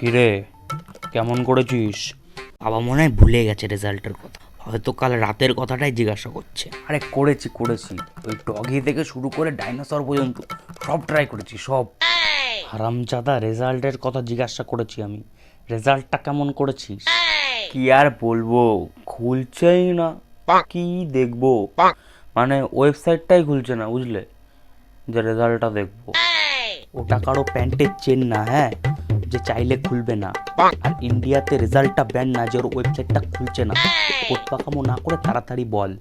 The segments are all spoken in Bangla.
কিরে, কেমন করেছিস? বাবা মনে হয় ভুলে গেছে রেজাল্টের কথা, হয়তো কাল রাতের কথাটাই জিজ্ঞাসা করছে। আরে করেছি, ওই ডগি থেকে শুরু করে ডাইনোসর পর্যন্ত সব ট্রাই করেছি, সব। হারামজাদা, রেজাল্টের কথা জিজ্ঞাসা করেছি আমি, রেজাল্টটা কেমন করেছিস? কি আর বলবো, খুলছেই না, কি দেখবো, মানে ওয়েবসাইটটাই খুলছে না, বুঝলে, যে রেজাল্টটা দেখবো। ওটা কারো প্যান্টের চেন না, হ্যাঁ, যে চাইলে খুলবে না। আর ইন্ডিয়াতে রেজাল্টটা ব্যান না, যে ওর ওয়েবসাইটটা খুলছে না। কোট পাকামো না করে তাড়াতাড়ি বল।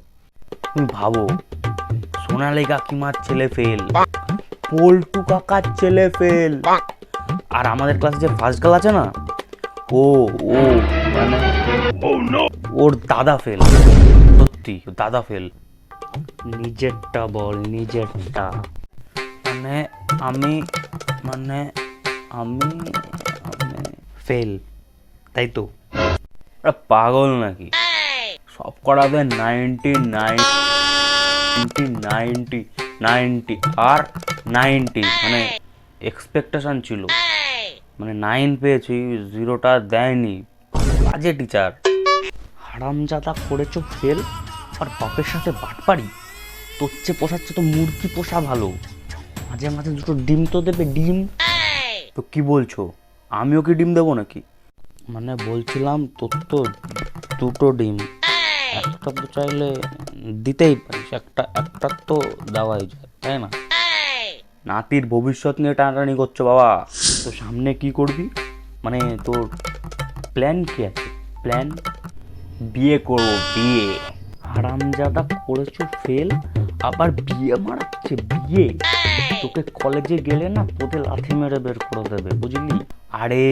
তুমি ভাবো, সোনালী কাকিমার ছেলে ফেল, পল্টু কাকার ছেলে ফেল, আর আমাদের ক্লাসে যে ফার্স্ট গার্ল আছে না, ও ও মানে ওর দাদা ফেল, সত্যি দাদা ফেল। নিজেরটা বল, নিজেরটা। মানে আমি মানে আমি ফেল, তাই তো? পাগল নাকি? সব করাবে 90 আর 90, মানে এক্সপেকটেশন ছিল, মানে 9 পেয়েছি, 0টা দেয়নি, বাজে টিচার। হারামজাদা করেছো ফেল, আর বাপের সাথে বাটপাড়ি। তোর চেয়ে পোষাচ্ছে তো মুরগি পোষা ভালো, মাঝে মাঝে দুটো ডিম তো দেবে, ডিম। তো কি বলছো, আমিও কি ডিম দেবো নাকি? মানে বলছিলাম তোর তো দুটো ডিম, একটা তো চাইলে দিতেই পারিস, একটা তো দেওয়াই যায়, তাই না? নাতির ভবিষ্যৎ নিয়ে টানাটানি করছো বাবা। তো সামনে কি করবি, মানে তোর প্ল্যান কি আছে? প্ল্যান? বিয়ে করবো, বিয়ে। হারামজাদা করেছো ফেল, আবার বিয়ে মারাচ্ছে, বিয়ে। তোকে কলেজে গেলে না তোদের লাথি মেরে বের করে দেবে, বুঝলি? আরে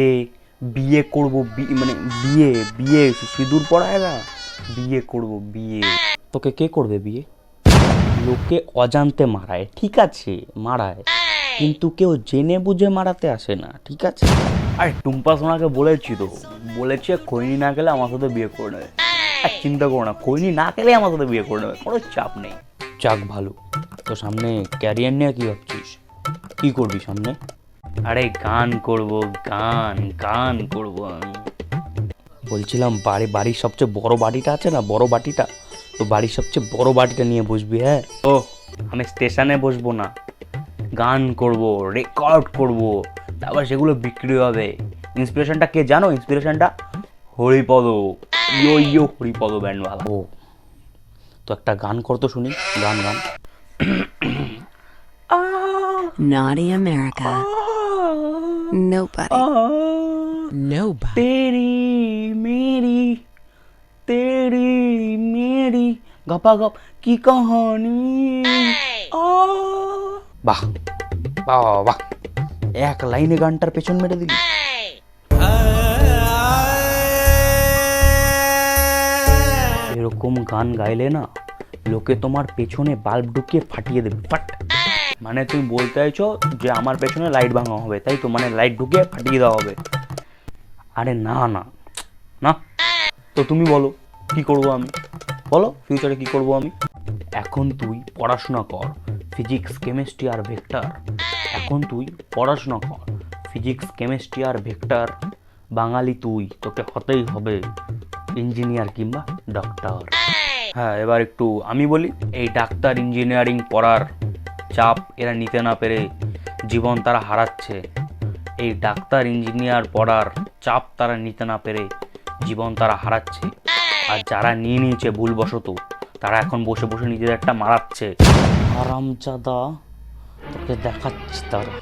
বিয়ে করবো, মানে বিয়ে বিয়ে সিঁদুর পড়ায় না, বিয়ে করবো, বিয়ে। তোকে কে করবে বিয়ে? লোকে অজান্তে মারায়, ঠিক আছে, মারায়, কিন্তু কেউ জেনে বুঝে মারাতে আসে না, ঠিক আছে? আরে টুম্পা সোনাকে বলেছি তো, বলেছে খৈনি না গেলে আমার সাথে বিয়ে করে নেবে। আর চিন্তা করো না, খৈনি না গেলে আমার সাথে বিয়ে করে নেবে, কোনো চাপ নেই। যাক ভালো। তো সামনে ক্যারিয়ার নিয়ে কি ভাবছিস, কি করবি সামনে? আরে গান করব, গান করব আমি। বলছিলাম বাড়ির সবচেয়ে বড় বাড়িটা আছে না, বড় বাটিটা, তো বাড়ির সবচেয়ে বড় বাটিটা নিয়ে বসবি। হ্যাঁ, ও আমি স্টেশনে বসবো না, গান করব, রেকর্ড করব, তারপর সেগুলো বিক্রি হবে। ইন্সপিরেশনটা কে জানো? ইন্সপিরেশনটা হরিপদ, ইয়ো হরিপদ ব্যান্ডওয়ালা। ও, তো একটা গান করতো শুনি, গান। Naughty America. Nobody. तेरी मेरी गपा गप की कहानी। বাহ বাহ বাহ, এক লাইনে গানটার পেছন মেরে দিলি। এরকম গান গাইলে না লোকে তোমার পেছনে বাল্ব ঢুকিয়ে ফাটিয়ে দেবে, ফাট। মানে তুমি বলতে চাইছো যে আমার পেছনে লাইট ভাঙা হবে, তাই তো? মানে লাইট ঢুকিয়ে ফাটিয়ে দেওয়া হবে। আরে না না না, তো তুমি বলো কি করব আমি, বলো ফিউচারে কি করব আমি? এখন তুই পড়াশোনা কর, ফিজিক্স কেমিস্ট্রি আর ভেক্টর। এখন তুই পড়াশোনা কর, ফিজিক্স কেমিস্ট্রি আর ভেক্টর। বাঙালি তুই, তোকে হতেই হবে ইঞ্জিনিয়ার কিংবা ডক্টর। হ্যাঁ, এবার একটু আমি বলি। এই ডাক্তার ইঞ্জিনিয়ারিং পড়ার চাপ এরা নিতে না পেরে জীবন তারা হারাচ্ছে। এই ডাক্তার ইঞ্জিনিয়ার পড়ার চাপ তারা নিতে না পেরে জীবন তারা হারাচ্ছে। আর যারা নিয়ে নিয়েছে ভুলবশত, তারা এখন বসে বসে নিজেদেরটা মারাচ্ছে। হারামজাদা, তোকে দেখাচ্ছি তারা।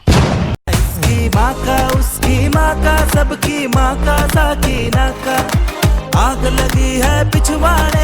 उसकी माँ का सबकी माँ का साकी ना का आग लगी है पिछवाड़े